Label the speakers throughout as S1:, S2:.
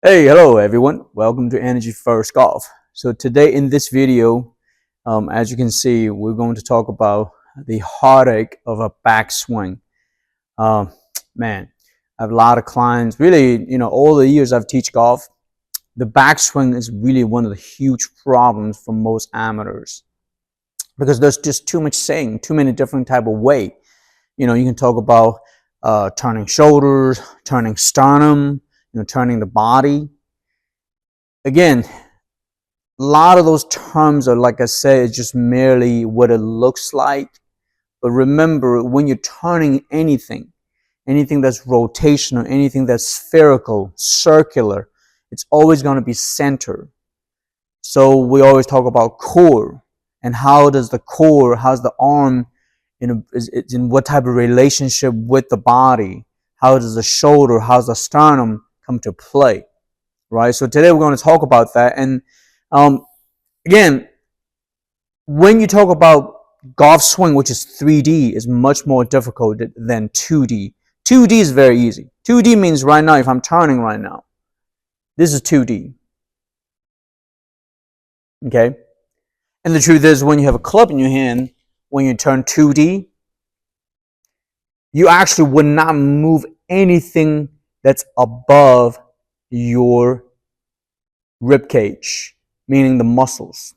S1: Hey, hello everyone. Welcome to Energy First Golf. So today in this video, as you can see, we're going to talk about the heartache of a backswing. Um, Man, I have a lot of clients. Really, all the years I've teach golf, the backswing is really one of the huge problems for most amateurs because there's just too much saying, too many different type of way. You can talk about turning shoulders, turning sternum, turning the body. Again, a lot of those terms are, like I said, just merely what it looks like. But remember, when you're turning anything that's rotational, anything that's spherical, circular, it's always going to be center. So we always talk about core, and how's the arm, it's in what type of relationship with the body? How does the shoulder, how's the sternum come to play, right? So today we're going to talk about that. And again, when you talk about golf swing, which is 3D, is much more difficult than 2D. 2D is very easy. 2D means right now, if I'm turning right now, this is 2D. Okay? And the truth is, when you have a club in your hand, when you turn 2D, you actually would not move anything that's above your rib cage, meaning the muscles.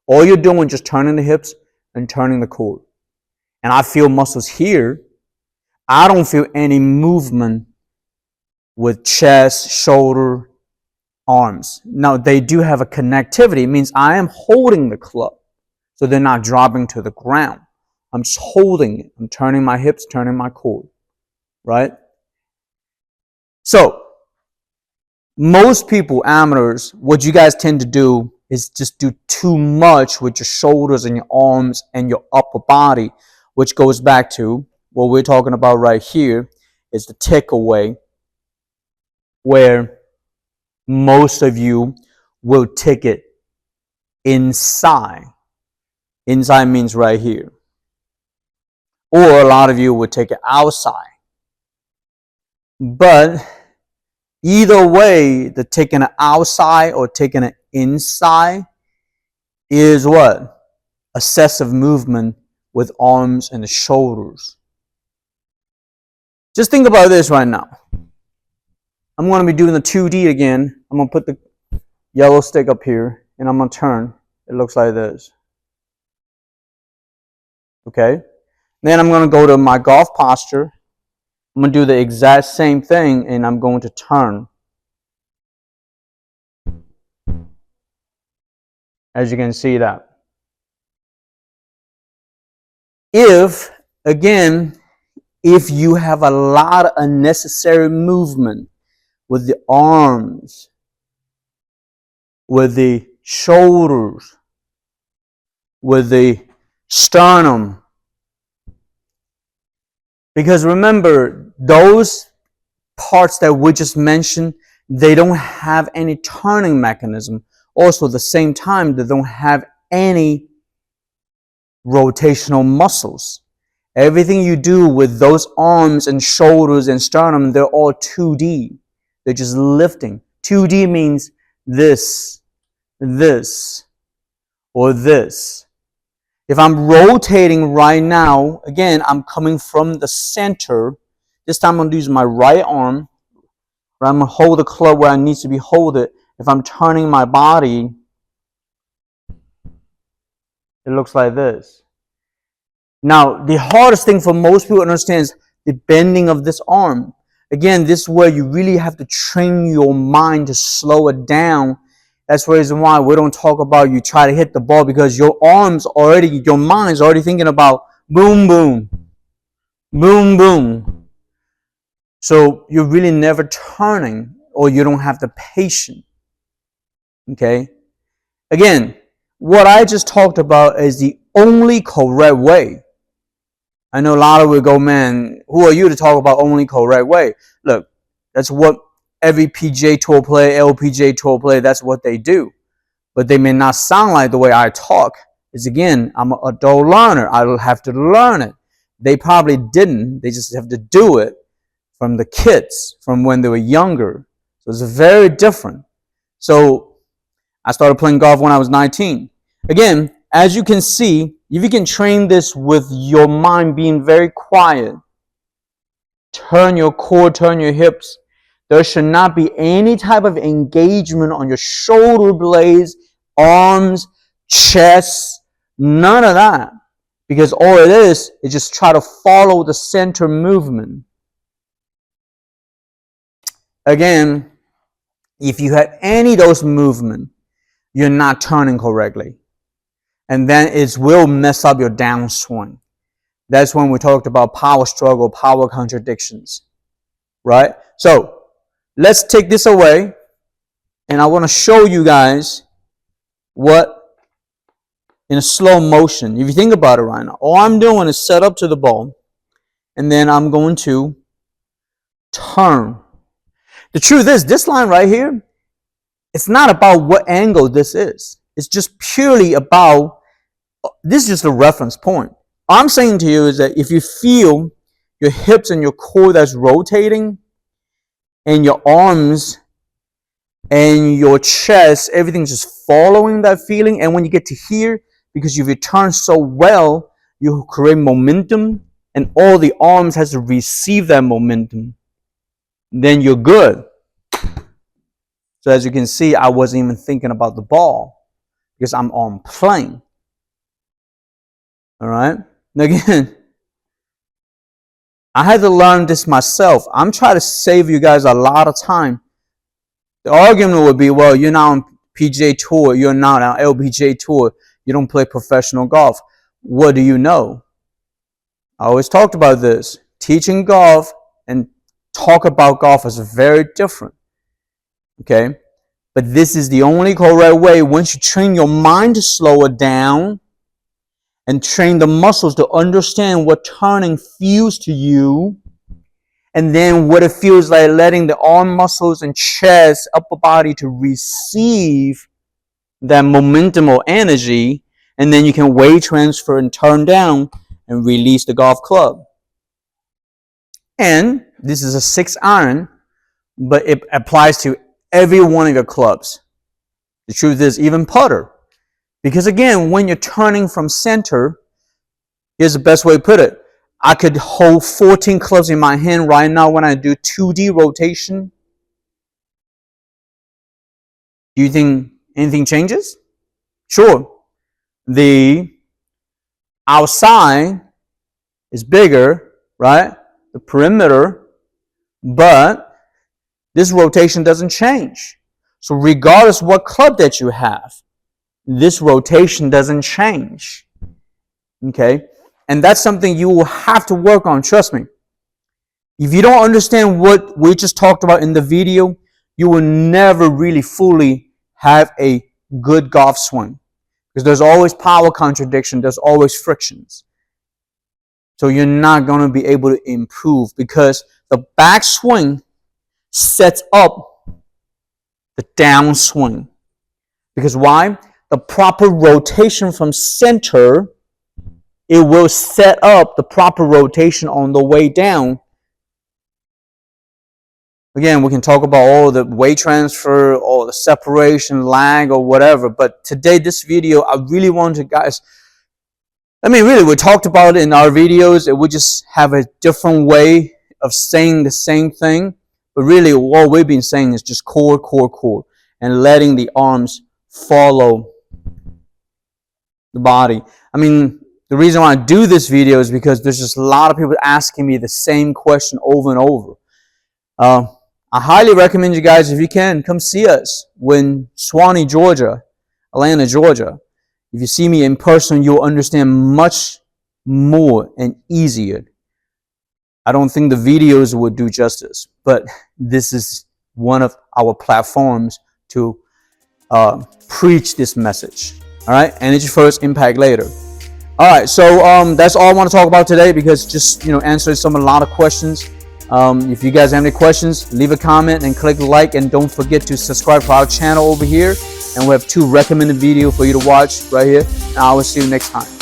S1: All you're doing is just turning the hips and turning the core. And I feel muscles here. I don't feel any movement with chest, shoulder, arms. Now, they do have a connectivity. It means I am holding the club, so they're not dropping to the ground. I'm just holding it. I'm turning my hips, turning my core, right? So, most people, amateurs, what you guys tend to do is just do too much with your shoulders and your arms and your upper body, which goes back to what we're talking about right here, is the takeaway, where most of you will take it inside. Inside means right here. Or a lot of you would take it outside. But either way, the taking it outside or taking it inside is what? Excessive movement with arms and the shoulders. Just think about this right now. I'm going to be doing the 2D again. I'm going to put the yellow stick up here and I'm going to turn. It looks like this. Okay? Then I'm going to go to my golf posture. I'm going to do the exact same thing and I'm going to turn. As you can see that. If you have a lot of unnecessary movement with the arms, with the shoulders, with the sternum, because remember, those parts that we just mentioned, they don't have any turning mechanism. Also, at the same time, they don't have any rotational muscles. Everything you do with those arms and shoulders and sternum, they're all 2D. They're just lifting. 2D means this, or this. If I'm rotating right now, again, I'm coming from the center. This time I'm going to use my right arm. I'm going to hold the club where I need to be holded. If I'm turning my body, it looks like this. Now, the hardest thing for most people to understand is the bending of this arm. Again, this is where you really have to train your mind to slow it down. That's the reason why we don't talk about you try to hit the ball, because your mind's already thinking about boom, boom, boom, boom. So you're really never turning, or you don't have the patience. Okay? Again, what I just talked about is the only correct way. I know a lot of you go, man, who are you to talk about only correct way? Look, that's what every PGA Tour player, LPGA Tour player, that's what they do. But they may not sound like the way I talk. It's again, I'm an adult learner. I will have to learn it. They probably didn't. They just have to do it from the kids, from when they were younger. So it's very different. So I started playing golf when I was 19. Again, as you can see, if you can train this with your mind being very quiet, turn your core, turn your hips, there should not be any type of engagement on your shoulder blades, arms, chest, none of that. Because all it is just try to follow the center movement. Again, if you have any of those movements, you're not turning correctly. And then it will mess up your downswing. That's when we talked about power struggle, power contradictions. Right? So, let's take this away. And I want to show you guys what, in a slow motion, if you think about it right now, all I'm doing is set up to the ball. And then I'm going to turn. The truth is, this line right here, it's not about what angle this is. It's just purely about, this is just a reference point. All I'm saying to you is that if you feel your hips and your core that's rotating, and your arms and your chest, everything's just following that feeling. And when you get to here, because you've returned so well, you create momentum, and all the arms has to receive that momentum. Then you're good. So as you can see, I wasn't even thinking about the ball because I'm on playing. All right. Now again, I had to learn this myself. I'm trying to save you guys a lot of time. The argument would be, well, you're not on PGA Tour. You're not on LPGA Tour. You don't play professional golf. What do you know? I always talked about this. Teaching golf and talk about golf is very different. Okay? But this is the only correct way. Once you train your mind to slow it down and train the muscles to understand what turning feels to you, and then what it feels like letting the arm muscles and chest, upper body to receive that momentum or energy, and then you can weight transfer and turn down and release the golf club. And this is a 6-iron, but it applies to every one of your clubs. The truth is, even putter. Because again, when you're turning from center, here's the best way to put it. I could hold 14 clubs in my hand right now when I do 2D rotation. Do you think anything changes? Sure. The outside is bigger, right? The perimeter, but this rotation doesn't change. So regardless of what club that you have, this rotation doesn't change. Okay? And that's something you will have to work on, trust me. If you don't understand what we just talked about in the video, you will never really fully have a good golf swing. Because there's always power contradiction, there's always frictions. So you're not going to be able to improve because the backswing sets up the downswing. Because why? The proper rotation from center, it will set up the proper rotation on the way down. Again, we can talk about all the weight transfer or the separation, lag, or whatever. But today, this video, I really want you guys, really, we talked about it in our videos. And we just have a different way of saying the same thing. But really, what we've been saying is just core, core, core. And letting the arms follow the body. The reason why I do this video is because there's just a lot of people asking me the same question over and over. I highly recommend you guys, if you can, come see us in Swanee, Georgia, Atlanta, Georgia. If you see me in person, you'll understand much more and easier. I don't think the videos would do justice, but this is one of our platforms to preach this message. All right, energy first, impact later. All right, so that's all I want to talk about today because just answering a lot of questions. If you guys have any questions, leave a comment and click like, and don't forget to subscribe to our channel over here. And we have 2 recommended videos for you to watch right here. And I will see you next time.